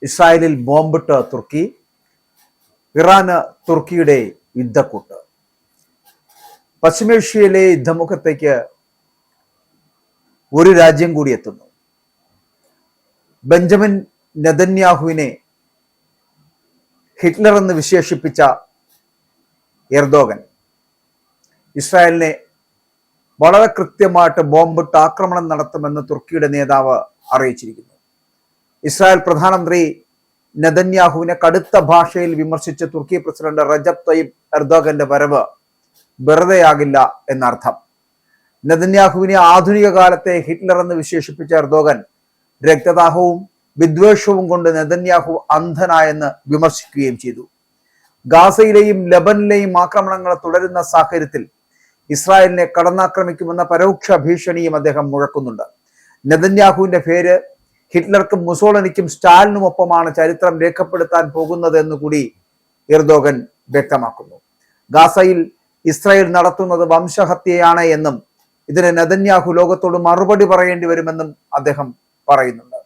ഇസ്രായേലിൽ ബോംബിട്ട് തുർക്കി, ഇറാന് തുർക്കിയുടെ യുദ്ധക്കൂട്ട്. പശ്ചിമേഷ്യയിലെ യുദ്ധമുഖത്തേക്ക് ഒരു രാജ്യം കൂടി എത്തുന്നു. ബെഞ്ചമിൻ നെതന്യാഹുവിനെ ഹിറ്റ്ലർ എന്ന് വിശേഷിപ്പിച്ച എർദോഗൻ ഇസ്രായേലിനെ വളരെ കൃത്യമായിട്ട് ബോംബിട്ട് ആക്രമണം നടത്തുമെന്ന് തുർക്കിയുടെ നേതാവ് അറിയിച്ചിരിക്കുന്നു. ഇസ്രായേൽ പ്രധാനമന്ത്രി നെതന്യാഹുവിനെ കടുത്ത ഭാഷയിൽ വിമർശിച്ച തുർക്കി പ്രസിഡന്റ് റജബ് തയ്യിബ് എർദോഗന്റെ വരവ് വെറുതെയാകില്ല എന്നർത്ഥം. നെതന്യാഹുവിനെ ആധുനിക കാലത്തെ ഹിറ്റ്ലർ എന്ന് വിശേഷിപ്പിച്ച എർദോഗൻ രക്തദാഹവും വിദ്വേഷവും കൊണ്ട് നെതന്യാഹു അന്ധനായെന്ന് വിമർശിക്കുകയും ചെയ്തു. ഗാസയിലെയും ലബനിലെയും ആക്രമണങ്ങൾ തുടരുന്ന സാഹചര്യത്തിൽ ഇസ്രായേലിനെ കടന്നാക്രമിക്കുമെന്ന പരോക്ഷ ഭീഷണിയും അദ്ദേഹം മുഴക്കുന്നുണ്ട്. നെതന്യാഹുവിന്റെ പേര് ഹിറ്റ്ലർക്കും മുസോളിനിക്കും സ്റ്റാലിനുമൊപ്പമാണ് ചരിത്രം രേഖപ്പെടുത്താൻ പോകുന്നത് എന്നുകൂടി എർദോഗൻ വ്യക്തമാക്കുന്നു. ഗാസയിൽ ഇസ്രായേൽ നടത്തുന്നത് വംശഹത്യയാണ് എന്നും ഇതിന് നെതന്യാഹു ലോകത്തോട് മറുപടി പറയേണ്ടി വരുമെന്നും അദ്ദേഹം പറയുന്നു.